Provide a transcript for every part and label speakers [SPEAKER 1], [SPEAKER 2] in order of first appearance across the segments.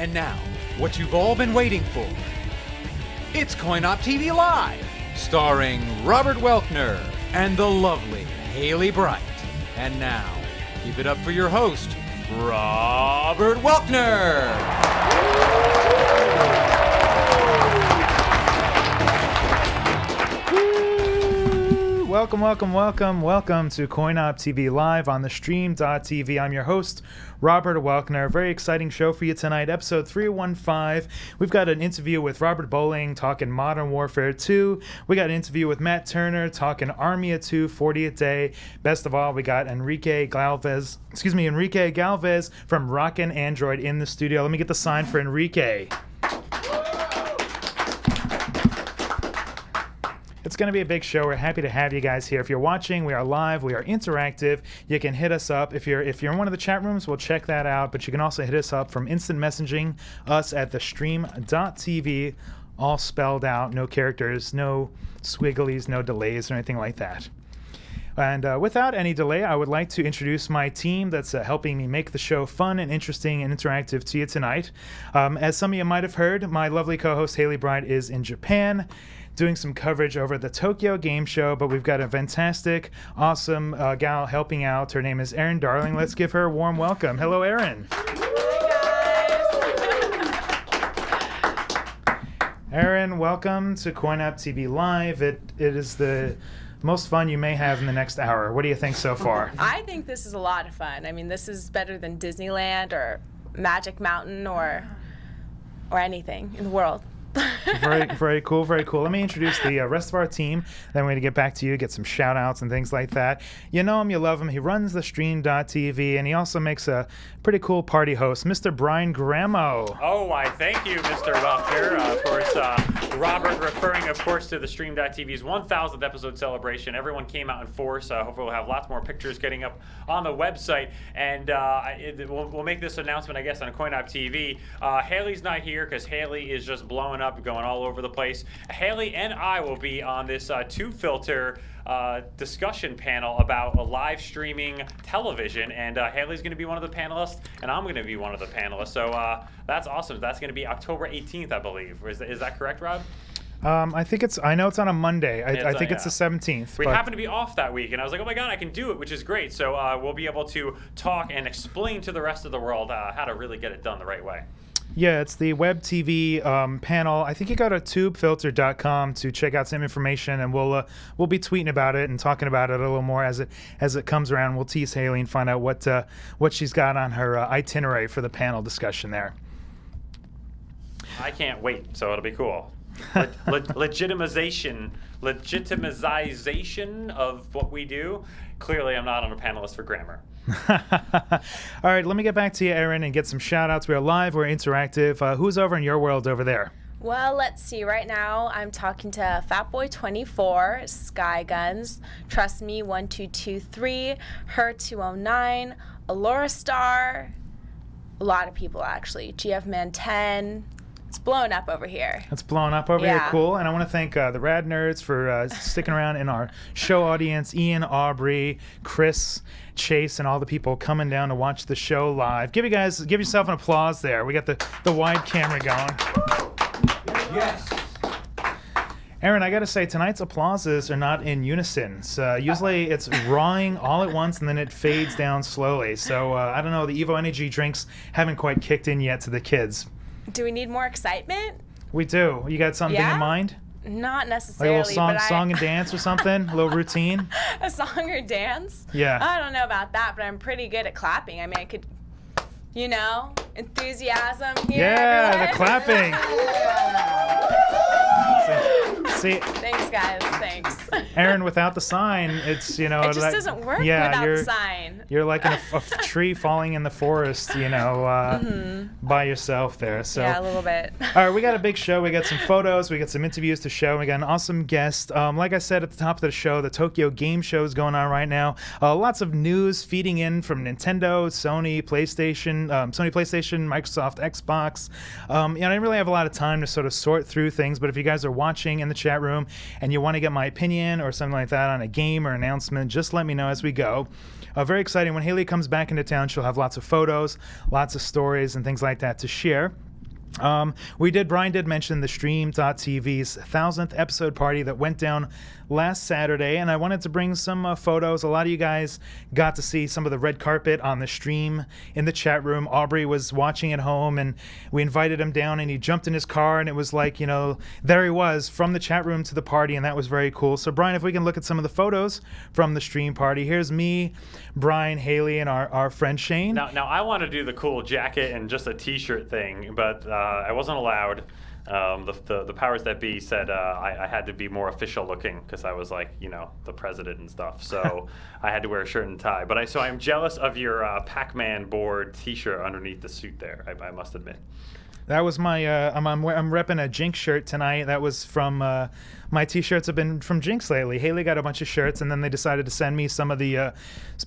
[SPEAKER 1] And now, what you've all been waiting for. It's Coin Op TV Live, starring Robert Welkner and the lovely Hailey Bright. And now, give it up for your host, Robert Welkner!
[SPEAKER 2] Welcome to Coin Op TV Live on the stream.tv. I'm your host, Robert Welkner. Very exciting show for you tonight, episode 315. We've got an interview with Robert Bowling talking Modern Warfare 2. We got an interview with Matt Turner talking Army of Two 40th Day. Best of all, we got Enrique Galvez from Rockin Android in the studio. Let me get the sign for Enrique. It's going to be a big show. We're happy to have you guys here. If you're watching, we are live. We are interactive. You can hit us up. If you're in one of the chat rooms, we'll check that out. But you can also hit us up from instant messaging us at the stream.tv, all spelled out, no characters, no swigglies, no delays or anything like that. And without any delay, I would like to introduce my team that's helping me make the show fun and interesting and interactive to you tonight. As some of you might have heard, my lovely co-host Hailey Bright is in Japan, doing some coverage over the Tokyo Game Show, but we've got a fantastic, awesome gal helping out. Her name is Erin Darling. Let's give her a warm welcome. Hello, Erin.
[SPEAKER 3] Hi, guys.
[SPEAKER 2] Erin, welcome to Coin Op TV Live. It is the most fun you may have in the next hour. What do you think so far?
[SPEAKER 3] I think this is a lot of fun. I mean, this is better than Disneyland or Magic Mountain or anything in the world.
[SPEAKER 2] Very cool. Let me introduce the rest of our team. Then we're going to get back to you, get some shout outs and things like that. You know him, you love him. He runs the stream.tv, and he also makes a pretty cool party host, Mr. Brian Gramo.
[SPEAKER 4] Oh, why, thank you, Mr. Welker. Of course, Robert referring, of course, to the stream.tv's 1,000th episode celebration. Everyone came out in force. Hopefully we'll have lots more pictures getting up on the website. And we'll make this announcement, I guess, on Coin Op TV. Hailey's not here because Hailey is just blowing up, going all over the place. Hailey and I will be on this two-filter discussion panel about live streaming television, and Hailey's going to be one of the panelists, and I'm going to be one of the panelists. So that's awesome. That's going to be October 18th, I believe. Is that correct, Rob?
[SPEAKER 2] I know it's on a Monday. I think it's the 17th.
[SPEAKER 4] We happen to be off that week, and I was like, oh my God, I can do it, which is great. So we'll be able to talk and explain to the rest of the world how to really get it done the right way.
[SPEAKER 2] Yeah, it's the web TV panel. I think you go to tubefilter.com to check out some information, and we'll be tweeting about it and talking about it a little more as it comes around. We'll tease Hailey and find out what she's got on her itinerary for the panel discussion there.
[SPEAKER 4] I can't wait, so it'll be cool. Legitimization of what we do. Clearly, I'm not on a panelist for grammar.
[SPEAKER 2] All right, let me get back to you, Erin, and get some shout outs. We're live, we're interactive. Who's over in your world over there?
[SPEAKER 3] Well, let's see. Right now, I'm talking to Fatboy24, Skyguns, Trust Me 1223, Her 209, Allura Star, a lot of people actually. GF Man 10. It's blown up over here.
[SPEAKER 2] It's blown up over here. Cool. And I want to thank the Rad Nerds for sticking around in our show audience. Ian, Aubrey, Chris, Chase, and all the people coming down to watch the show live. Give yourself an applause there. We got the wide camera going.
[SPEAKER 1] Yes.
[SPEAKER 2] Erin, I got to say, tonight's applauses are not in unison. So usually it's rawing all at once and then it fades down slowly. So I don't know, the Evo Energy drinks haven't quite kicked in yet to the kids.
[SPEAKER 3] Do we need more excitement?
[SPEAKER 2] We do. You got something in mind?
[SPEAKER 3] Not necessarily.
[SPEAKER 2] Like a little song and dance or something? A little routine?
[SPEAKER 3] A song or dance?
[SPEAKER 2] Yeah.
[SPEAKER 3] I don't know about that, but I'm pretty good at clapping. I mean, I could, enthusiasm here.
[SPEAKER 2] Yeah,
[SPEAKER 3] everyone.
[SPEAKER 2] the clapping. See,
[SPEAKER 3] thanks, guys. Thanks.
[SPEAKER 2] Erin, without the sign, it's,
[SPEAKER 3] it just doesn't work without the sign.
[SPEAKER 2] You're like in a tree falling in the forest, by yourself there. So
[SPEAKER 3] yeah, a little bit.
[SPEAKER 2] All right, we got a big show. We got some photos. We got some interviews to show. We got an awesome guest. Like I said at the top of the show, the Tokyo Game Show is going on right now. Lots of news feeding in from Nintendo, Sony PlayStation, Microsoft, Xbox. I didn't really have a lot of time to sort of sort through things, but if you guys are watching in the chat room and you want to get my opinion or something like that on a game or announcement, just let me know as we go. Very exciting. When Hailey comes back into town, she'll have lots of photos, lots of stories, and things like that to share. Brian did mention the Stream.tv's 1000th episode party that went down last Saturday, and I wanted to bring some photos. A lot of you guys got to see some of the red carpet on the stream in the chat room. Aubrey was watching at home, and we invited him down, and he jumped in his car, and it was like, you know, there he was from the chat room to the party, and that was very cool. So, Brian, if we can look at some of the photos from the stream party. Here's me, Brian, Hailey, and our friend Shane.
[SPEAKER 4] Now I want to do the cool jacket and just a T-shirt thing, but I wasn't allowed. The powers that be said I had to be more official looking because I was like, you know, the president and stuff. So I had to wear a shirt and tie. But so I'm jealous of your Pac-Man board T-shirt underneath the suit there. I must admit.
[SPEAKER 2] That was my. I'm repping a Jinx shirt tonight. That was from my T-shirts have been from Jinx lately. Hailey got a bunch of shirts, and then they decided to send me some of the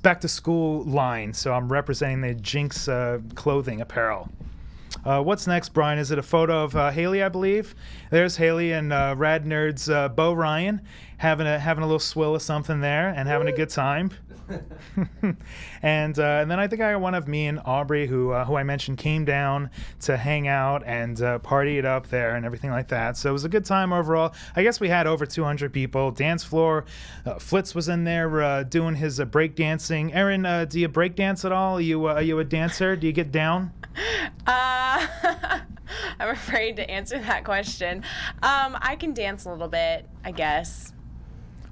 [SPEAKER 2] back to school line. So I'm representing the Jinx clothing apparel. What's next, Brian? Is it a photo of Hailey, I believe? There's Hailey and Rad Nerd's Bo Ryan having a little swill of something there and having a good time. and then I think I got one of me and Aubrey, who I mentioned, came down to hang out and party it up there and everything like that. So it was a good time overall. I guess we had over 200 people. Dance floor, Flitz was in there doing his break dancing. Erin, do you break dance at all? Are you a dancer? Do you get down?
[SPEAKER 3] I'm afraid to answer that question. I can dance a little bit, I guess.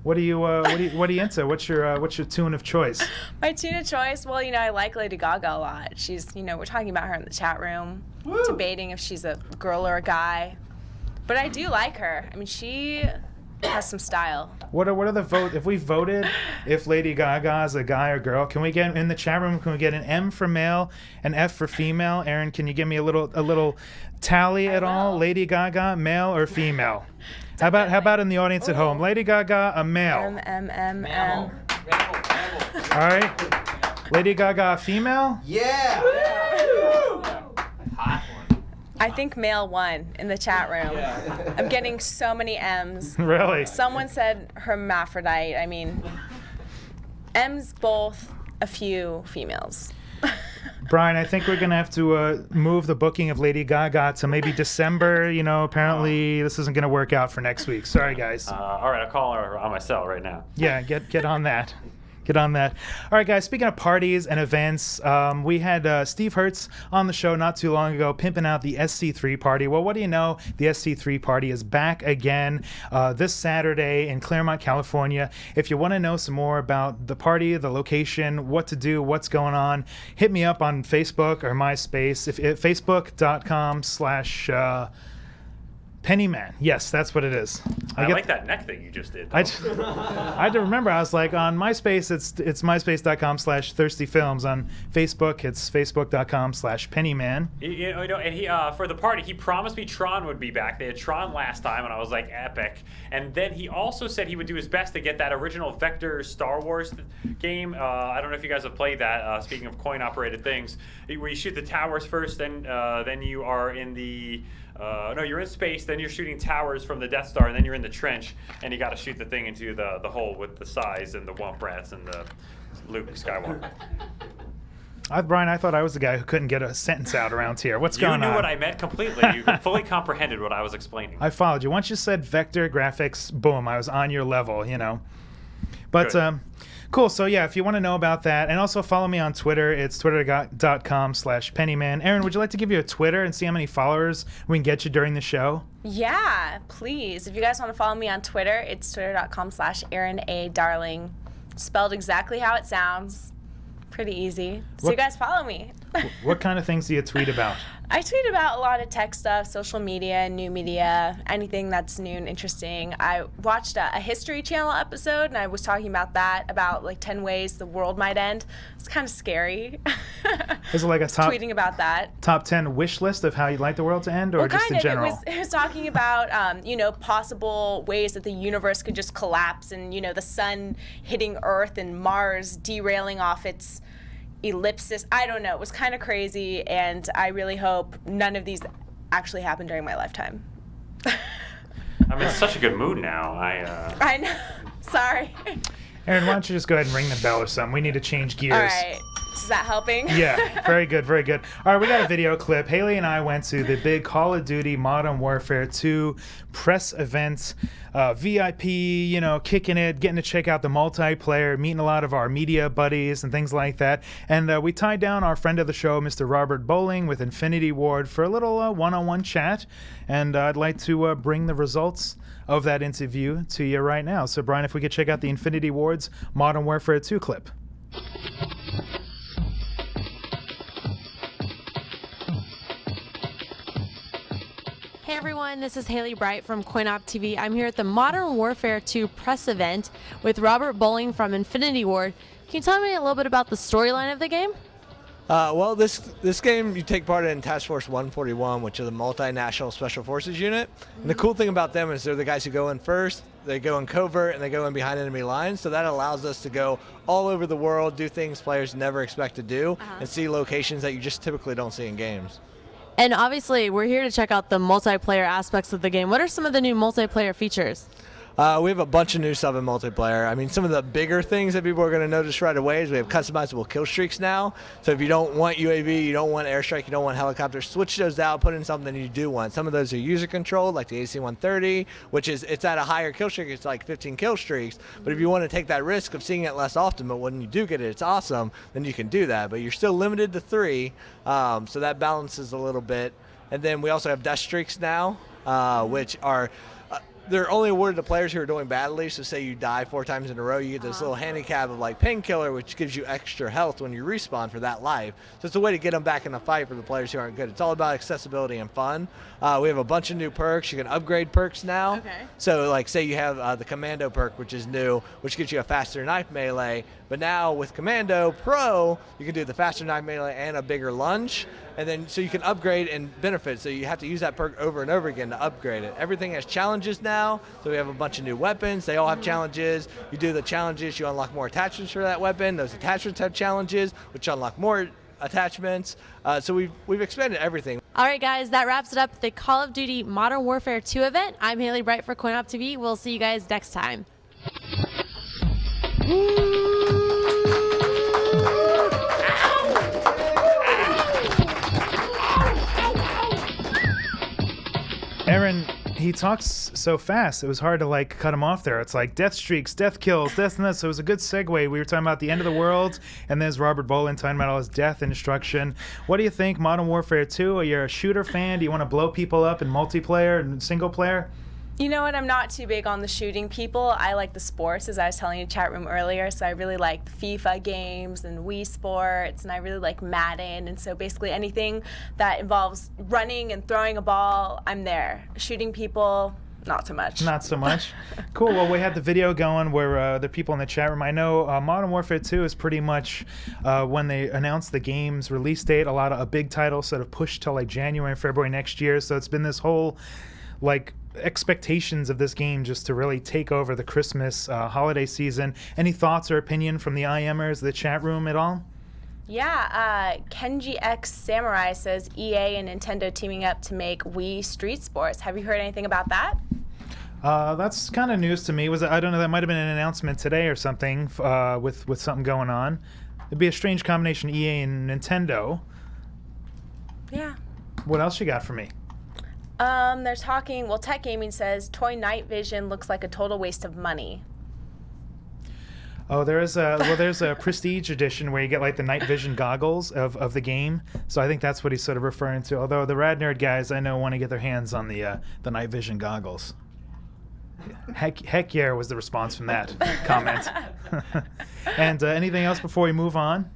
[SPEAKER 2] What are you into? What's your tune of choice?
[SPEAKER 3] My tune of choice? Well, you know, I like Lady Gaga a lot. She's, you know, we're talking about her in the chat room, debating if she's a girl or a guy. But I do like her. I mean, she has some style.
[SPEAKER 2] What are the vote? If we voted, if Lady Gaga is a guy or girl, can we get in the chat room? Can we get an M for male, an F for female? Erin, can you give me a little tally at all? Lady Gaga, male or female? How about in the audience at home? Lady Gaga, a male.
[SPEAKER 3] M.
[SPEAKER 2] All right. Lady Gaga, female?
[SPEAKER 5] Yeah.
[SPEAKER 6] Hot one.
[SPEAKER 3] I think male won in the chat room. I'm getting so many M's.
[SPEAKER 2] Really?
[SPEAKER 3] Someone said hermaphrodite. I mean, M's both, a few females.
[SPEAKER 2] Brian, I think we're going to have to move the booking of Lady Gaga to maybe December. You know, apparently this isn't going to work out for next week. Sorry, guys.
[SPEAKER 4] All right, I'll call her on my cell right now.
[SPEAKER 2] Yeah, get on that. Get on that. All right, guys, speaking of parties and events, we had Steve Hertz on the show not too long ago pimping out the SC3 party. Well, what do you know? The SC3 party is back again this Saturday in Claremont, California. If you want to know some more about the party, the location, what to do, what's going on, hit me up on Facebook or MySpace. Facebook.com/ Pennyman. Yes, that's what it is.
[SPEAKER 4] I like that neck thing you just did.
[SPEAKER 2] I had to remember. I was like, on MySpace, it's myspace.com/thirstyfilms. On Facebook, it's facebook.com/Pennyman.
[SPEAKER 4] You know, and he for the party, he promised me Tron would be back. They had Tron last time, and I was like, epic. And then he also said he would do his best to get that original Vector Star Wars game. I don't know if you guys have played that. Speaking of coin-operated things, where you shoot the towers first, then you are in the no, you're in space, then you're shooting towers from the Death Star, and then you're in the trench, and you got to shoot the thing into the hole with the size and the Womp Rats and the Luke Skywalker.
[SPEAKER 2] Brian, I thought I was the guy who couldn't get a sentence out around here. What's going on?
[SPEAKER 4] You knew what I meant completely. You fully comprehended what I was explaining.
[SPEAKER 2] I followed you. Once you said vector graphics, boom, I was on your level, you know. But cool. So yeah, if you want to know about that, and also follow me on Twitter, it's twitter.com/Pennyman. Erin, would you like to give you a Twitter and see how many followers we can get you during the show?
[SPEAKER 3] Yeah, please. If you guys want to follow me on Twitter, it's twitter.com/Erin A. Darling. Spelled exactly how it sounds. Pretty easy. So you guys follow me.
[SPEAKER 2] What kind of things do you tweet about?
[SPEAKER 3] I tweet about a lot of tech stuff, social media, new media, anything that's new and interesting. I watched a History Channel episode, and I was talking about that, about like 10 ways the world might end. It's kind of scary.
[SPEAKER 2] Is it like a
[SPEAKER 3] tweeting about that
[SPEAKER 2] top 10 wish list of how you'd like the world to end, or just in general?
[SPEAKER 3] It was talking about you know, possible ways that the universe could just collapse, and you know, the sun hitting Earth and Mars derailing off its ellipsis. I don't know. It was kind of crazy, and I really hope none of these actually happen during my lifetime.
[SPEAKER 4] I'm in such a good mood now.
[SPEAKER 3] I know. Sorry.
[SPEAKER 2] Erin, why don't you just go ahead and ring the bell or something? We need to change gears.
[SPEAKER 3] All right. Is that helping?
[SPEAKER 2] Yeah, very good, very good. All right, we got a video clip. Hailey and I went to the big Call of Duty Modern Warfare 2 press event. VIP, you know, kicking it, getting to check out the multiplayer, meeting a lot of our media buddies and things like that. And we tied down our friend of the show, Mr. Robert Bowling, with Infinity Ward for a little one-on-one chat. And I'd like to bring the results of that interview to you right now. So, Brian, if we could check out the Infinity Ward's Modern Warfare 2 clip.
[SPEAKER 5] Hey everyone, this is Hailey Bright from CoinOp TV. I'm here at the Modern Warfare 2 press event with Robert Bowling from Infinity Ward. Can you tell me a little bit about the storyline of the game?
[SPEAKER 6] Well, this game, you take part in Task Force 141, which is a multinational special forces unit. And the cool thing about them is they're the guys who go in first, they go in covert, and they go in behind enemy lines. So that allows us to go all over the world, do things players never expect to do, and see locations that you just typically don't see in games.
[SPEAKER 5] And obviously, we're here to check out the multiplayer aspects of the game. What are some of the new multiplayer features?
[SPEAKER 6] We have a bunch of new stuff in multiplayer. I mean, some of the bigger things that people are going to notice right away is we have customizable kill streaks now. So if you don't want UAV, you don't want airstrike, you don't want helicopter, switch those out, put in something you do want. Some of those are user controlled, like the AC-130, which is, it's at a higher kill streak, it's like 15 kill streaks. But if you want to take that risk of seeing it less often, but when you do get it, it's awesome, then you can do that. But you're still limited to 3, so that balances a little bit. And then we also have death streaks now, which are... they're only awarded to players who are doing badly. So say you die 4 times in a row, you get this little handicap of like painkiller, which gives you extra health when you respawn for that life. So it's a way to get them back in the fight for the players who aren't good. It's all about accessibility and fun. We have a bunch of new perks. You can upgrade perks now. Okay. So like say you have the Commando perk, which is new, which gives you a faster knife melee. But now with Commando Pro, you can do the faster knife melee and a bigger lunge. And then so you can upgrade and benefit. So you have to use that perk over and over again to upgrade it. Everything has challenges now. So we have a bunch of new weapons. They all have challenges. You do the challenges, you unlock more attachments for that weapon. Those attachments have challenges, which unlock more attachments. So we've expanded everything.
[SPEAKER 5] All right, guys, that wraps it up with the Call of Duty Modern Warfare 2 event. I'm Hailey Bright for CoinOp TV. We'll see you guys next time.
[SPEAKER 2] Erin, he talks so fast, it was hard to like cut him off there. It's like death streaks, death kills, death and this. So it was a good segue. We were talking about the end of the world, and there's Robert Bowling talking about all his death and destruction. What do you think, Modern Warfare 2? Are you a shooter fan? Do you want to blow people up in multiplayer and single player?
[SPEAKER 3] You know what? I'm not too big on the shooting people. I like the sports, as I was telling you in the chat room earlier. So I really like FIFA games and Wii Sports, and I really like Madden. And so basically anything that involves running and throwing a ball, I'm there. Shooting people, not so much. Not
[SPEAKER 2] so much. Cool. Well, we had the video going where the people in the chat room, I know Modern Warfare 2 is pretty much when they announced the game's release date, a big title sort of pushed till like January and February next year. So it's been this whole like expectations of this game just to really take over the Christmas holiday season. Any thoughts or opinion from the IMers, the chat room at all?
[SPEAKER 3] Yeah, Kenji X Samurai says EA and Nintendo teaming up to make Wii Street Sports. Have you heard anything about that?
[SPEAKER 2] That's kind of news to me. I don't know, that might have been an announcement today or something with something going on. It'd be a strange combination, EA and Nintendo.
[SPEAKER 3] Yeah.
[SPEAKER 2] What else you got for me?
[SPEAKER 3] They're talking, well, Tech Gaming says Toy Night Vision looks like a total waste of money.
[SPEAKER 2] Oh, there's a Prestige edition where you get like the night vision goggles of the game. So I think that's what he's sort of referring to. Although the Rad Nerd guys I know want to get their hands on the night vision goggles. Heck yeah was the response from that comment. And anything else before we move on?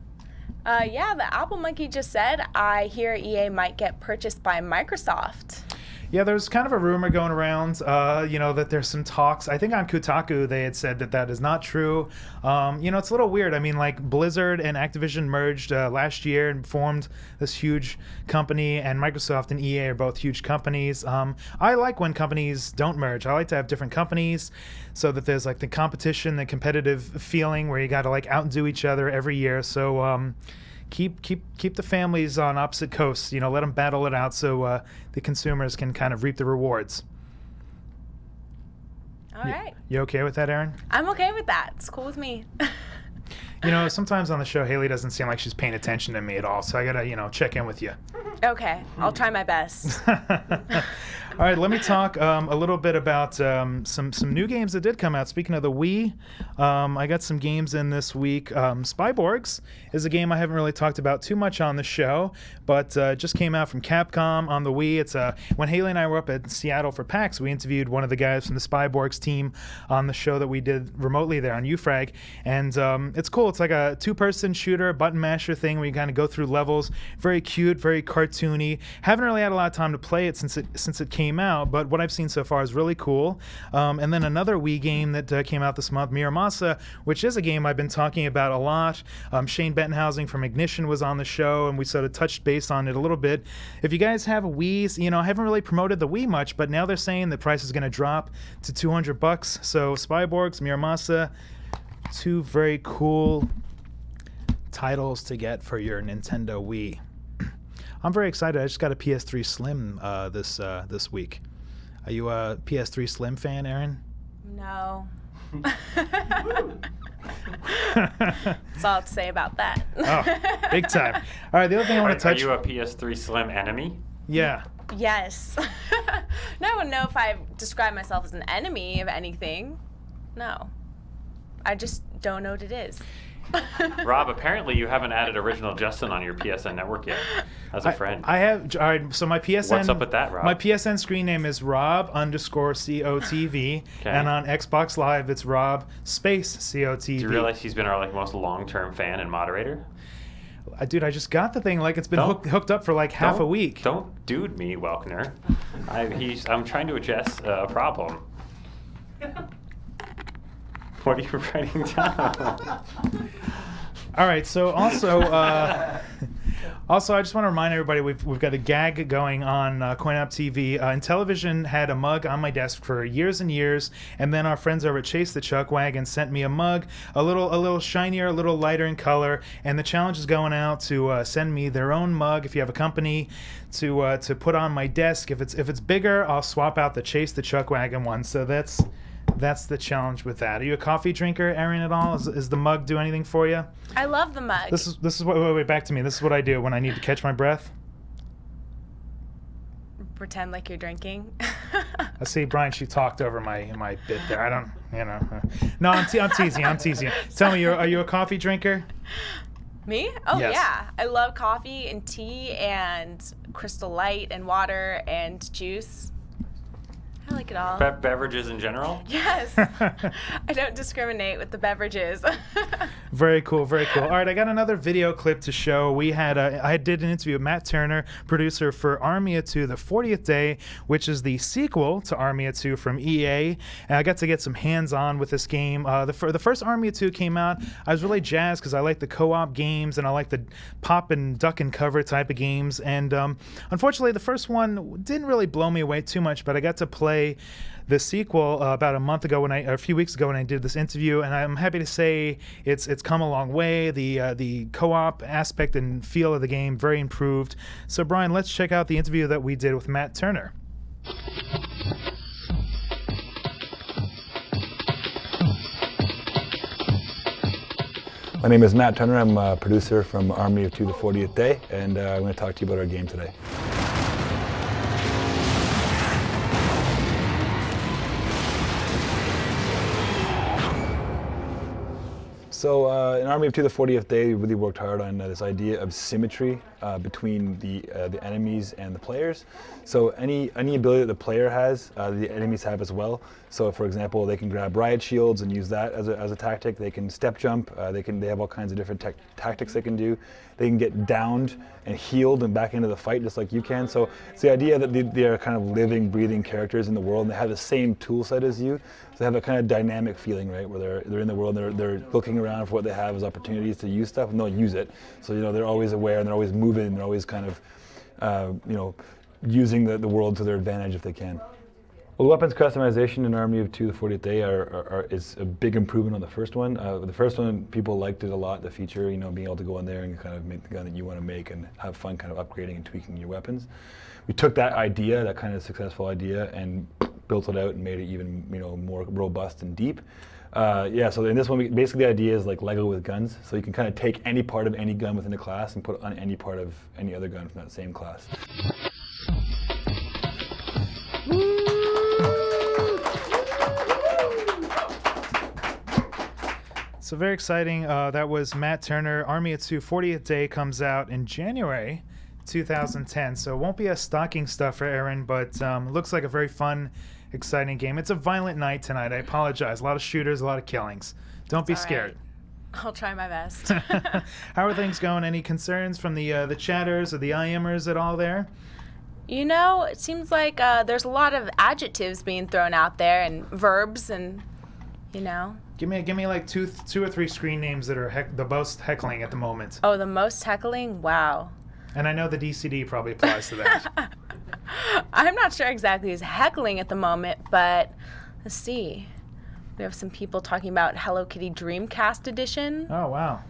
[SPEAKER 3] Yeah, the Apple Monkey just said, I hear EA might get purchased by Microsoft.
[SPEAKER 2] Yeah, there's kind of a rumor going around, that there's some talks. I think on Kotaku they had said that is not true. It's a little weird. I mean, like Blizzard and Activision merged last year and formed this huge company, and Microsoft and EA are both huge companies. I like when companies don't merge. I like to have different companies so that there's like the competition, the competitive feeling where you got to like outdo each other every year. So keep the families on opposite coasts. Let them battle it out so the consumers can kind of reap the rewards.
[SPEAKER 3] All right.
[SPEAKER 2] You okay with that, Erin?
[SPEAKER 3] I'm okay with that. It's cool with me.
[SPEAKER 2] You know, sometimes on the show, Hailey doesn't seem like she's paying attention to me at all, so I gotta, you know, check in with you.
[SPEAKER 3] Okay, I'll try my best.
[SPEAKER 2] All right, let me talk a little bit about some new games that did come out. Speaking of the Wii, I got some games in this week. Spyborgs is a game I haven't really talked about too much on the show, but just came out from Capcom on the Wii. It's when Hailey and I were up at Seattle for PAX, we interviewed one of the guys from the Spyborgs team on the show that we did remotely there on UFrag, and it's cool. It's like a two-person shooter, button masher thing where you kind of go through levels. Very cute, very cartoony. Haven't really had a lot of time to play it since it came out, but what I've seen so far is really cool. And then another Wii game that came out this month, Miramasa, which is a game I've been talking about a lot. Shane Bettenhousing from Ignition was on the show, and we sort of touched base on it a little bit. If you guys have a Wii, you know, I haven't really promoted the Wii much, but now they're saying the price is going to drop to $200. So Spyborgs, Miramasa, two very cool titles to get for your Nintendo Wii. I'm very excited. I just got a PS3 Slim this week. Are you a PS3 Slim fan, Erin?
[SPEAKER 3] No. That's all I have to say about that.
[SPEAKER 2] Oh, big time. All right, the other thing I want to touch...
[SPEAKER 4] Are you a PS3 Slim enemy?
[SPEAKER 2] Yeah.
[SPEAKER 3] Yes. No, I wouldn't know if I describe myself as an enemy of anything. No. I just don't know what it is.
[SPEAKER 4] Rob, apparently you haven't added Original Justin on your PSN network yet as a friend.
[SPEAKER 2] I have. All right, so my PSN.
[SPEAKER 4] What's up with that, Rob?
[SPEAKER 2] My PSN screen name is Rob_COTV, and on Xbox Live it's Rob_COTV.
[SPEAKER 4] Do you realize he's been our most long-term fan and moderator?
[SPEAKER 2] Dude, I just got the thing. Like, it's been hooked up for like half a week.
[SPEAKER 4] Don't dude me, Welkner. I'm trying to address a problem. What are you writing down?
[SPEAKER 2] All right. So also, I just want to remind everybody we've got a gag going on CoinOp TV. Intellivision had a mug on my desk for years and years, and then our friends over at Chase the Chuck Wagon sent me a mug, a little shinier, a little lighter in color. And the challenge is going out to send me their own mug if you have a company to put on my desk. If it's bigger, I'll swap out the Chase the Chuck Wagon one. So that's the challenge with that. Are you a coffee drinker, Erin, at all? Is the mug do anything for you?
[SPEAKER 3] I love the mug.
[SPEAKER 2] This is what. Wait, back to me. This is what I do when I need to catch my breath.
[SPEAKER 3] Pretend like you're drinking.
[SPEAKER 2] I see, Brian. She talked over my bit there. I don't, you know. No, I'm teasing. I'm teasing. Tell me, are you a coffee drinker?
[SPEAKER 3] Me? Oh,
[SPEAKER 2] yes.
[SPEAKER 3] Yeah. I love coffee and tea and Crystal Light and water and juice. I like it all.
[SPEAKER 4] Beverages in general?
[SPEAKER 3] Yes. I don't discriminate with the beverages.
[SPEAKER 2] Very cool, very cool. All right, I got another video clip to show. I did an interview with Matt Turner, producer for Army of Two: The 40th Day, which is the sequel to Army of Two from EA. And I got to get some hands-on with this game. The first Army of Two came out. I was really jazzed because I like the co-op games and I like the pop and duck and cover type of games. And unfortunately, the first one didn't really blow me away too much, but I got to play the sequel about a few weeks ago when I did this interview, and I'm happy to say it's come a long way. The co-op aspect and feel of the game very improved. So Brian, let's check out the interview that we did with Matt Turner.
[SPEAKER 7] My name is Matt Turner. I'm a producer from Army of Two: The 40th Day, and I'm going to talk to you about our game today. So in Army of Two: The 40th Day, we really worked hard on this idea of symmetry between the enemies and the players. So any ability that the player has, the enemies have as well. So for example, they can grab riot shields and use that as a tactic. They can step jump. They have all kinds of different tactics they can do. They can get downed and healed and back into the fight just like you can. So it's the idea that they are kind of living, breathing characters in the world, and they have the same tool set as you. So they have a kind of dynamic feeling, right, where they're in the world, and they're looking around for what they have as opportunities to use stuff, and they'll use it. So they're always aware, and they're always moving, and they're always kind of using the world to their advantage if they can. Well, the weapons customization in Army of Two: The 40th Day is a big improvement on the first one. The first one, people liked it a lot, the feature, being able to go in there and kind of make the gun that you want to make and have fun kind of upgrading and tweaking your weapons. We took that idea, that kind of successful idea, and built it out and made it even more robust and deep. Yeah, so in this one, basically the idea is like Lego with guns. So you can kind of take any part of any gun within a class and put it on any part of any other gun from that same class.
[SPEAKER 2] So very exciting. That was Matt Turner. Army of Two 40th Day comes out in January 2010. So it won't be a stocking stuffer, Erin, but looks like a very fun, exciting game. It's a violent night tonight. I apologize. A lot of shooters, a lot of killings. Don't be scared.
[SPEAKER 3] I'll try my best.
[SPEAKER 2] How are things going? Any concerns from the chatters or the IMers at all there?
[SPEAKER 3] You know, it seems like there's a lot of adjectives being thrown out there and verbs and, you know.
[SPEAKER 2] Give me like two or three screen names that are the most heckling at the moment.
[SPEAKER 3] Oh, the most heckling? Wow.
[SPEAKER 2] And I know the DCD probably applies to that.
[SPEAKER 3] I'm not sure exactly who's heckling at the moment, but let's see. We have some people talking about Hello Kitty Dreamcast Edition.
[SPEAKER 2] Oh, wow.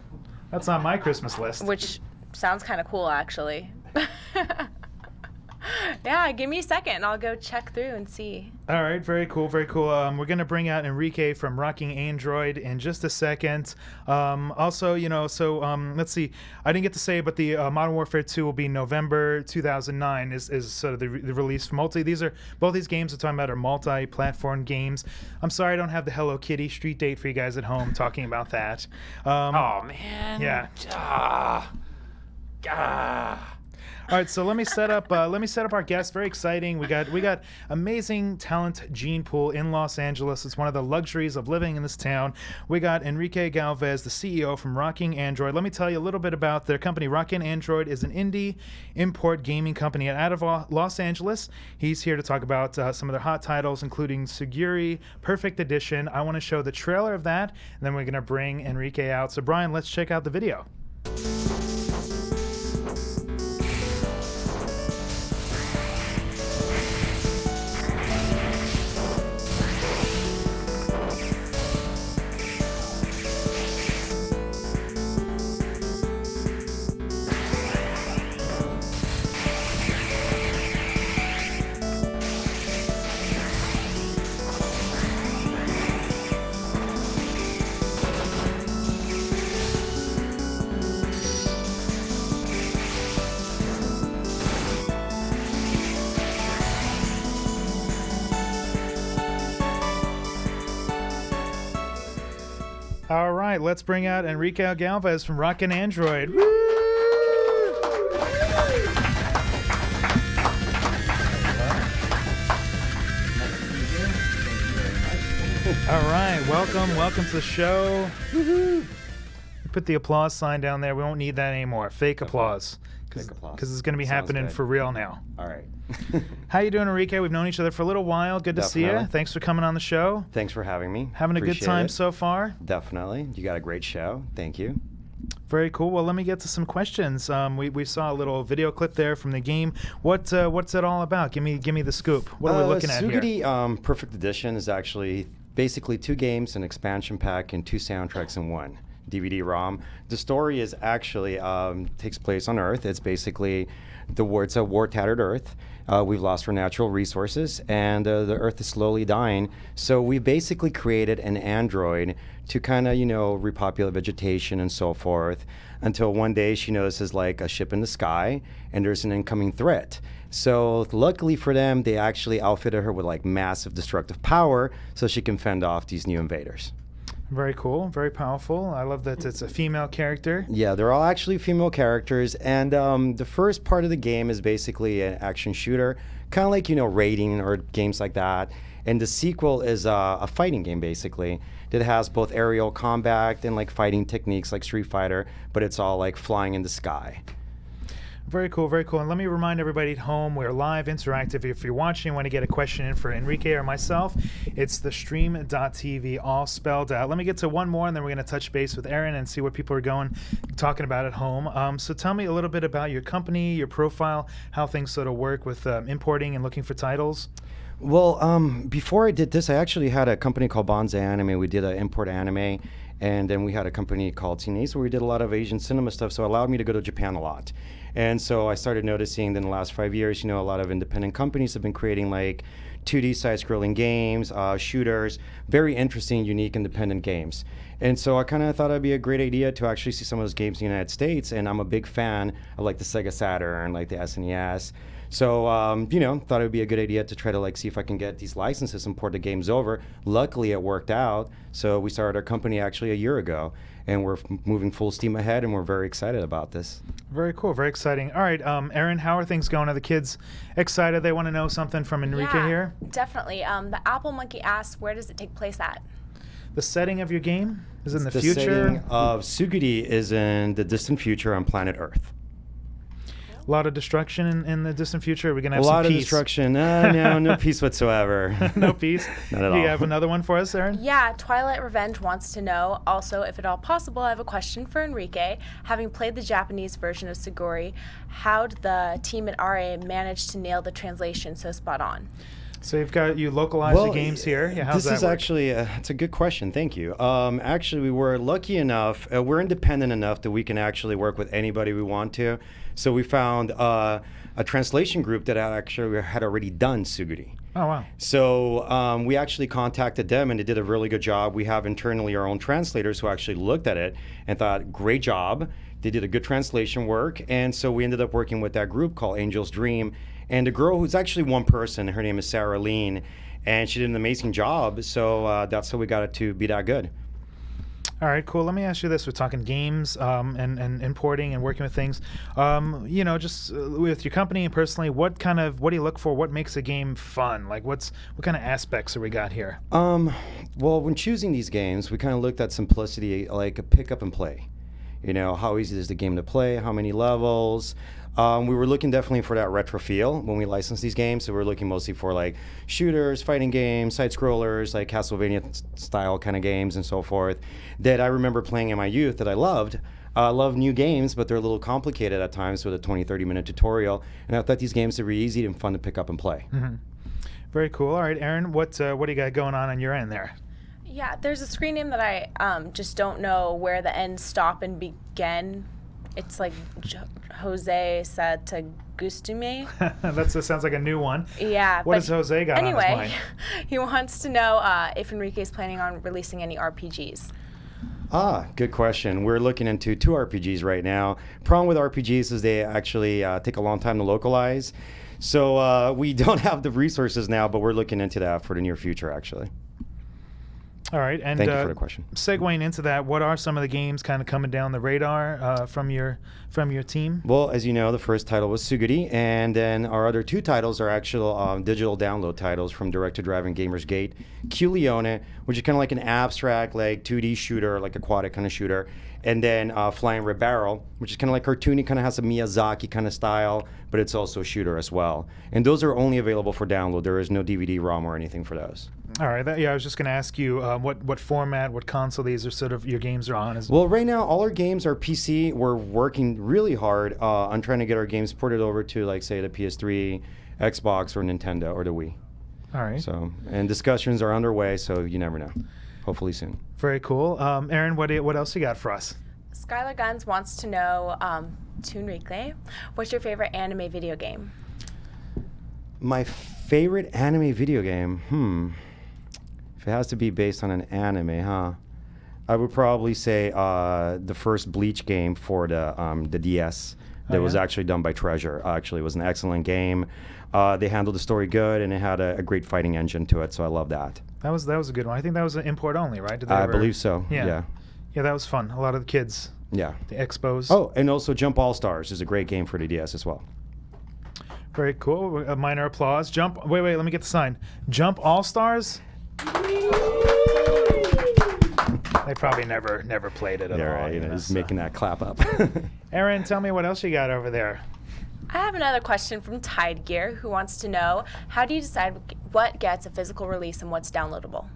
[SPEAKER 2] That's on my Christmas list.
[SPEAKER 3] Which sounds kind of cool, actually. Yeah, give me a second and I'll go check through and see.
[SPEAKER 2] All right, very cool, very cool. We're going to bring out Enrique from Rockin Android in just a second. Also, you know, so let's see. I didn't get to say, but the Modern Warfare 2 will be November 2009 is sort of the release for multi. Both these games we're talking about are multi-platform games. I'm sorry I don't have the Hello Kitty street date for you guys at home talking about that.
[SPEAKER 4] Oh, man.
[SPEAKER 2] Yeah. All right, so let me set up our guests. Very exciting. We got amazing talent gene pool in Los Angeles. It's one of the luxuries of living in this town. We got Enrique Galvez, the CEO from Rockin Android. Let me tell you a little bit about their company. Rockin Android is an indie import gaming company out of Los Angeles. He's here to talk about some of their hot titles, including SUGURI, Perfect Edition. I want to show the trailer of that, and then we're going to bring Enrique out. So Brian, let's check out the video. All right, let's bring out Enrique Galvez from Rockin Android. Woo! All right, welcome to the show. Woo-hoo. Put the applause sign down there. We won't need that anymore. Fake applause. Because it's going to be happening for real now.
[SPEAKER 8] All right.
[SPEAKER 2] How you doing, Enrique? We've known each other for a little while. Good to see you. Thanks for coming on the show.
[SPEAKER 8] Thanks for having me.
[SPEAKER 2] Having a good time so far?
[SPEAKER 8] Definitely. You got a great show. Thank you.
[SPEAKER 2] Very cool. Well, let me get to some questions. We saw a little video clip there from the game. What's it all about? Give me the scoop. What are we looking at here?
[SPEAKER 8] SUGURI Perfect Edition is actually basically 2 games, an expansion pack, and 2 soundtracks in one. DVD-ROM. The story is actually takes place on Earth. It's basically it's a war-tattered Earth. We've lost our natural resources, and the Earth is slowly dying. So we basically created an android to kind of, repopulate vegetation and so forth, until one day she notices like a ship in the sky, and there's an incoming threat. So luckily for them, they actually outfitted her with like massive destructive power so she can fend off these new invaders.
[SPEAKER 2] Very cool, very powerful. I love that it's a female character.
[SPEAKER 8] Yeah, they're all actually female characters, and the first part of the game is basically an action shooter, kind of like, raiding or games like that. And the sequel is a fighting game, basically, that has both aerial combat and like fighting techniques like Street Fighter, but it's all like flying in the sky.
[SPEAKER 2] Very cool, very cool. And let me remind everybody at home, we're live, interactive. If you're watching and want to get a question in for Enrique or myself, it's the stream.tv, all spelled out. Let me get to one more, and then we're going to touch base with Erin and see what people are talking about at home. So tell me a little bit about your company, your profile, how things sort of work with importing and looking for titles.
[SPEAKER 8] Well, before I did this, I actually had a company called Bonza Anime. We did an import anime. And then we had a company called Teen Ace where we did a lot of Asian cinema stuff, so it allowed me to go to Japan a lot. And so I started noticing that in the last 5 years, a lot of independent companies have been creating like 2D side-scrolling games, shooters, very interesting, unique, independent games. And so I kind of thought it'd be a great idea to actually see some of those games in the United States. And I'm a big fan of like the Sega Saturn, like the SNES. So, you know, thought it would be a good idea to try to like see if I can get these licenses and port the games over. Luckily, it worked out. So we started our company actually a year ago, and we're moving full steam ahead, and we're very excited about this.
[SPEAKER 2] Very cool, very exciting. All right, Erin, how are things going? Are the kids excited? They want to know something from Enrique here?
[SPEAKER 3] Definitely. The Apple Monkey asks, where does it take place at?
[SPEAKER 2] The setting of your game is in the
[SPEAKER 8] The
[SPEAKER 2] future.
[SPEAKER 8] setting of SUGURI is in the distant future on planet Earth.
[SPEAKER 2] A lot of destruction in the distant future. We're gonna have
[SPEAKER 8] A
[SPEAKER 2] some
[SPEAKER 8] lot of
[SPEAKER 2] peace.
[SPEAKER 8] destruction. No peace whatsoever.
[SPEAKER 2] No peace.
[SPEAKER 8] Not at
[SPEAKER 2] Do you
[SPEAKER 8] all.
[SPEAKER 2] have another one for us, Erin?
[SPEAKER 3] Yeah, Twilight Revenge wants to know, also, if at all possible, I have a question for Enrique. Having played the Japanese version of SUGURI, how did the team at RA manage to nail the translation so spot on?
[SPEAKER 2] So you localized the games here. Yeah, how's
[SPEAKER 8] this
[SPEAKER 2] that
[SPEAKER 8] is
[SPEAKER 2] work?
[SPEAKER 8] actually it's a good question. Thank you. Actually, we were lucky enough. We're independent enough that we can actually work with anybody we want to. So we found a translation group that actually had already done SUGURI.
[SPEAKER 2] Oh, wow.
[SPEAKER 8] So we actually contacted them, and they did a really good job. We have internally our own translators who actually looked at it and thought, great job. They did a good translation work. And so we ended up working with that group called Angel's Dream. And the girl who's actually one person, her name is Sarah Lean, and she did an amazing job. So that's how we got it to be that good.
[SPEAKER 2] All right, cool. Let me ask you this. We're talking games and importing and working with things. You know, just with your company and personally, what do you look for? What makes a game fun? Like what kind of aspects have we got here?
[SPEAKER 8] Well, when choosing these games, we kind of looked at simplicity, like a pick up and play. You know, how easy is the game to play? How many levels? We were looking definitely for that retro feel when we licensed these games. So we were looking mostly for like shooters, fighting games, side scrollers, like Castlevania style kind of games and so forth that I remember playing in my youth that I loved. I love new games, but they're a little complicated at times with a 20-30 minute tutorial. And I thought these games would be easy and fun to pick up and play.
[SPEAKER 2] Mm-hmm. Very cool. All right, Erin, what do you got going on your end there?
[SPEAKER 3] Yeah, there's a screen name that I just don't know where the end stop and begin. It's like Jose said to Gustume.
[SPEAKER 2] That sounds like a new one.
[SPEAKER 3] Yeah.
[SPEAKER 2] What has Jose got on his
[SPEAKER 3] anyway,
[SPEAKER 2] mind?
[SPEAKER 3] He wants to know if Enrique is planning on releasing any RPGs.
[SPEAKER 8] Good question. We're looking into 2 RPGs right now. Problem with RPGs is they actually take a long time to localize. So we don't have the resources now, but we're looking into that for the near future, actually.
[SPEAKER 2] All right, and
[SPEAKER 8] thank you for the question.
[SPEAKER 2] Segueing into that, what are some of the games kind of coming down the radar from your team?
[SPEAKER 8] Well, as you know, the first title was SUGURI, and then our other 2 titles are actual digital download titles from Direct to Drive and Gamers Gate. Q Leone, which is kind of like an abstract, like 2D shooter, like aquatic kind of shooter, and then Flying Red Barrel, which is kind of like cartoony, kind of has a Miyazaki kind of style, but it's also a shooter as well. And those are only available for download. There is no DVD-ROM or anything for those.
[SPEAKER 2] All right. I was just going to ask you what format, what console these are sort of your games are on.
[SPEAKER 8] Well, right now all our games are PC. We're working really hard on trying to get our games ported over to, like, say, the PS3, Xbox, or Nintendo, or the Wii.
[SPEAKER 2] All right.
[SPEAKER 8] So, and discussions are underway, so you never know. Hopefully soon.
[SPEAKER 2] Very cool. Erin, what else you got for us?
[SPEAKER 3] Skylar Guns wants to know, to Enrique, what's your favorite anime video game?
[SPEAKER 8] My favorite anime video game? If it has to be based on an anime, I would probably say the first Bleach game for the DS that was actually done by Treasure. Actually, it was an excellent game. They handled the story good, and it had a great fighting engine to it, so I love that.
[SPEAKER 2] That was a good one. I think that was an import only, right?
[SPEAKER 8] I believe so.
[SPEAKER 2] Yeah, that was fun. A lot of the kids.
[SPEAKER 8] Yeah.
[SPEAKER 2] The expos.
[SPEAKER 8] Oh, and also Jump All Stars is a great game for the DS as well.
[SPEAKER 2] Very cool. A minor applause. Jump. Wait. Let me get the sign. Jump All Stars. They probably never played it at all.
[SPEAKER 8] Right. You know, just making that clap up.
[SPEAKER 2] Erin, tell me what else you got over there.
[SPEAKER 3] I have another question from Tide Gear, who wants to know, how do you decide what gets a physical release and what's downloadable?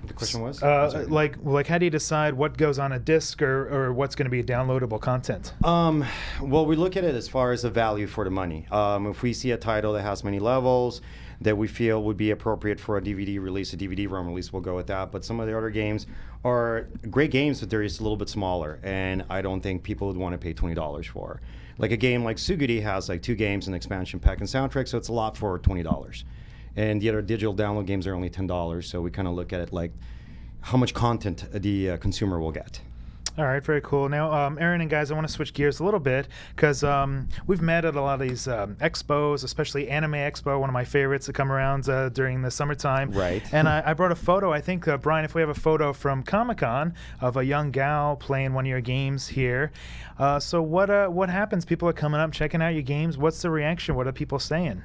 [SPEAKER 8] The question was?
[SPEAKER 2] Like how do you decide what goes on a disc or what's going to be downloadable content?
[SPEAKER 8] Well, we look at it as far as the value for the money. If we see a title that has many levels that we feel would be appropriate for a DVD release, a DVD-ROM release, we'll go with that. But some of the other games are great games, but they're just a little bit smaller, and I don't think people would want to pay $20 for. Like a game like SUGURI has like 2 games, an expansion pack, and soundtrack, so it's a lot for $20. and the other digital download games are only $10. So we kind of look at it like how much content the consumer will get.
[SPEAKER 2] All right, very cool. Now, Erin and guys, I want to switch gears a little bit because we've met at a lot of these expos, especially Anime Expo, one of my favorites that come around during the summertime.
[SPEAKER 8] Right.
[SPEAKER 2] And I brought a photo. I think, Brian, if we have a photo from Comic-Con of a young gal playing one of your games here. So what happens? People are coming up, checking out your games. What's the reaction? What are people saying?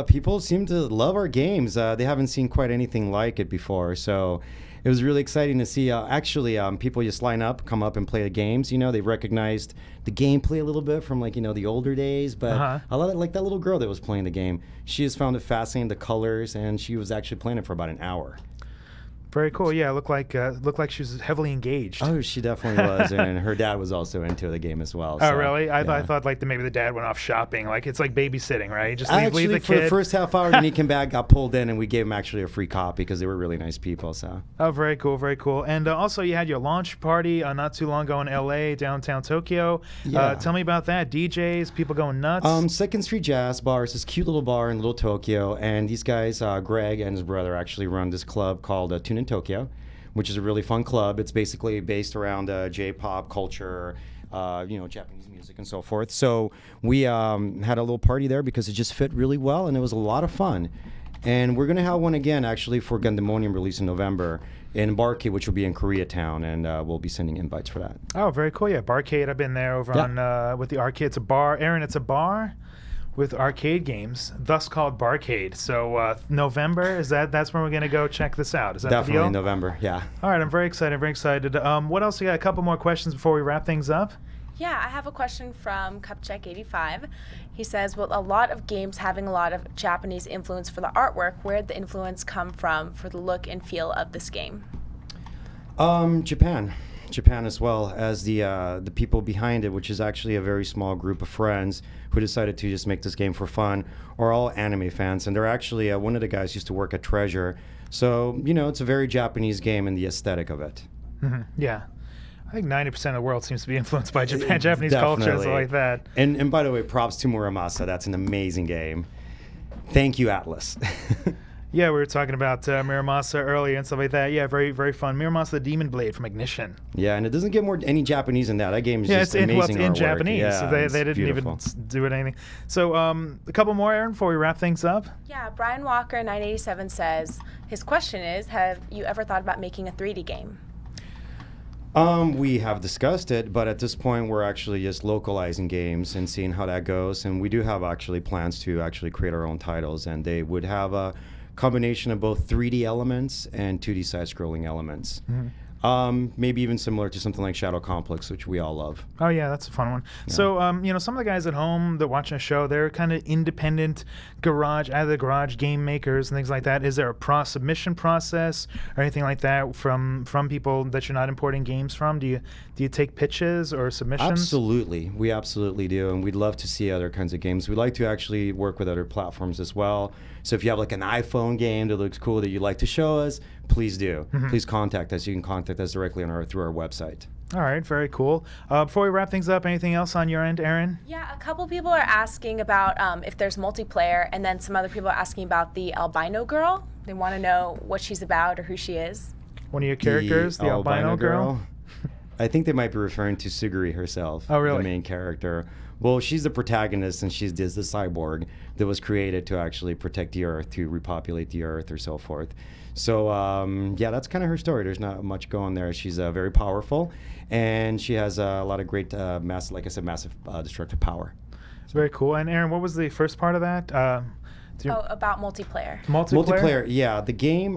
[SPEAKER 8] People seem to love our games. They haven't seen quite anything like it before, so it was really exciting to see. People just line up, come up and play the games. They recognized the gameplay a little bit from the older days. But a lot of like that little girl that was playing the game. She has found it fascinating, the colors, and she was actually playing it for about an hour.
[SPEAKER 2] Very cool. Yeah, looked like she was heavily engaged.
[SPEAKER 8] Oh, she definitely was, and her dad was also into the game as well.
[SPEAKER 2] Oh, really? I thought like maybe the dad went off shopping. Like it's like babysitting, right? Just leave the
[SPEAKER 8] for
[SPEAKER 2] kid.
[SPEAKER 8] The first half hour, when he came back, got pulled in, and we gave him actually a free copy because they were really nice people. So.
[SPEAKER 2] Oh, very cool, very cool. And also, you had your launch party not too long ago in L.A., downtown Tokyo.
[SPEAKER 8] Yeah.
[SPEAKER 2] Tell me about that. DJs, people going nuts.
[SPEAKER 8] Second Street Jazz Bar is this cute little bar in Little Tokyo, and these guys, Greg and his brother, actually run this club called Tune in Tokyo, which is a really fun club. It's basically based around J-pop culture, Japanese music and so forth. So we had a little party there because it just fit really well, and it was a lot of fun. And we're going to have one again, actually, for Gundamonium release in November in Barcade, which will be in Koreatown, and we'll be sending invites for that.
[SPEAKER 2] Oh, very cool. Yeah, Barcade. I've been there over on with the arcade. It's a bar. Aaron, it's a bar with arcade games, thus called Barcade. So November, that's when we're going to go check this out. Is that
[SPEAKER 8] Definitely
[SPEAKER 2] the deal?
[SPEAKER 8] November, yeah.
[SPEAKER 2] All right, I'm very excited, very excited. What else? We got a couple more questions before we wrap things up.
[SPEAKER 3] Yeah, I have a question from Cupcheck85. He says, with a lot of games having a lot of Japanese influence for the artwork, where did the influence come from for the look and feel of this game?
[SPEAKER 8] Japan as well as the people behind it, which is actually a very small group of friends who decided to just make this game for fun, are all anime fans. And they're actually, one of the guys used to work at Treasure. So, it's a very Japanese game in the aesthetic of it.
[SPEAKER 2] Mm-hmm. Yeah. I think 90% of the world seems to be influenced by Japanese culture and stuff like that.
[SPEAKER 8] And by the way, props to Muramasa. That's an amazing game. Thank you, Atlas.
[SPEAKER 2] Yeah, we were talking about Muramasa earlier and stuff like that. Yeah, very, very fun. Muramasa the Demon Blade from Ignition.
[SPEAKER 8] Yeah, and it doesn't get any Japanese than that. That game is just amazing.
[SPEAKER 2] It's in
[SPEAKER 8] artwork.
[SPEAKER 2] Japanese.
[SPEAKER 8] Yeah,
[SPEAKER 2] so they didn't
[SPEAKER 8] beautiful.
[SPEAKER 2] even do it anything. So a couple more, Aaron, before we wrap things up.
[SPEAKER 3] Yeah, Brian Walker 987 says, his question is, have you ever thought about making a 3D game?
[SPEAKER 8] We have discussed it, but at this point we're actually just localizing games and seeing how that goes. And we do have actually plans to actually create our own titles, and they would have a combination of both 3D elements and 2D side-scrolling elements. Mm-hmm. Maybe even similar to something like Shadow Complex, which we all love.
[SPEAKER 2] Oh yeah, that's a fun one. Yeah. So some of the guys at home that watching a show, they're kind of independent out of the garage game makers and things like that. Is there a submission process or anything like that from people that you're not importing games from? Do you take pitches or submissions?
[SPEAKER 8] Absolutely, we absolutely do, and we'd love to see other kinds of games. We'd like to actually work with other platforms as well. So if you have like an iPhone game that looks cool that you'd like to show us, please do. Mm-hmm. Please contact us. You can contact us directly through our website.
[SPEAKER 2] All right, very cool. Before we wrap things up, anything else on your end, Erin?
[SPEAKER 3] Yeah, a couple people are asking about if there's multiplayer, and then some other people are asking about the albino girl. They want to know what she's about or who she is.
[SPEAKER 2] One of your characters, the albino girl?
[SPEAKER 8] I think they might be referring to Suguri herself.
[SPEAKER 2] Oh, really?
[SPEAKER 8] The main character. Well, she's the protagonist, and she's the cyborg that was created to actually protect the Earth, to repopulate the Earth, or so forth. So, yeah, that's kind of her story. There's not much going there. She's very powerful, and she has a lot of great, massive destructive power.
[SPEAKER 2] It's very cool. And Erin, what was the first part of that?
[SPEAKER 3] About multiplayer.
[SPEAKER 2] Multiplayer?
[SPEAKER 8] Yeah. The game,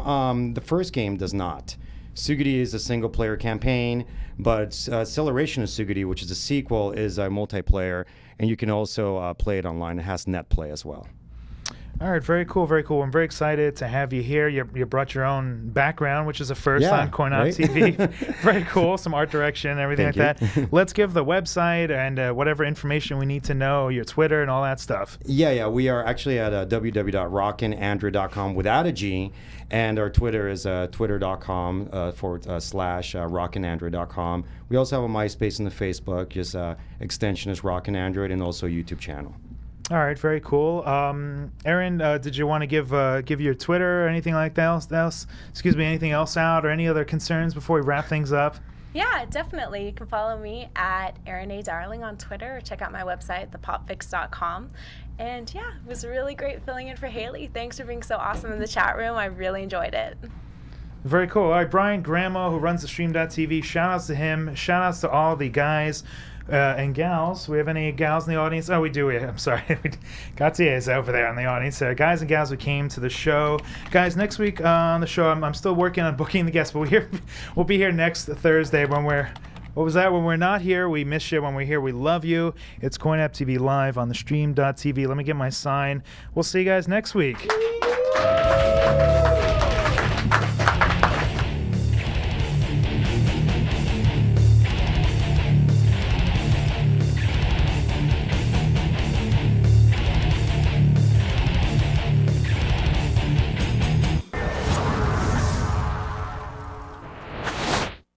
[SPEAKER 8] the first game does not. SUGURI is a single-player campaign, but Acceleration of SUGURI, which is a sequel, is a multiplayer, and you can also play it online. It has net play as well.
[SPEAKER 2] All right, very cool, very cool. I'm very excited to have you here. You brought your own background, which is a first on Coin-Op TV. Very cool, some art direction, everything like that. Let's give the website and whatever information we need to know, your Twitter and all that stuff.
[SPEAKER 8] Yeah, we are actually at www.rockinandroid.com without a G, and our Twitter is twitter.com /rockinandroid.com. We also have a MySpace and the Facebook, just extension is Rockin Android, and also a YouTube channel.
[SPEAKER 2] All right, very cool. Erin, did you want to give your Twitter or anything like that else? Excuse me, anything else out or any other concerns before we wrap things up?
[SPEAKER 3] Yeah, definitely. You can follow me at Erin Darling on Twitter, or check out my website, thepopfix.com. And yeah, it was really great filling in for Hailey. Thanks for being so awesome in the chat room. I really enjoyed it.
[SPEAKER 2] Very cool. All right, Brian Gramo, who runs the Stream.tv, shout outs to him. Shout outs to all the guys and gals. We have any gals in the audience? Oh, we do. I'm sorry. Gatier's over there in the audience. Guys and gals who came to the show. Guys, next week on the show, I'm still working on booking the guests, but we'll be here next Thursday when we're... What was that? When we're not here, we miss you. When we're here, we love you. It's CoinOp TV Live on the Stream.tv. Let me get my sign. We'll see you guys next week.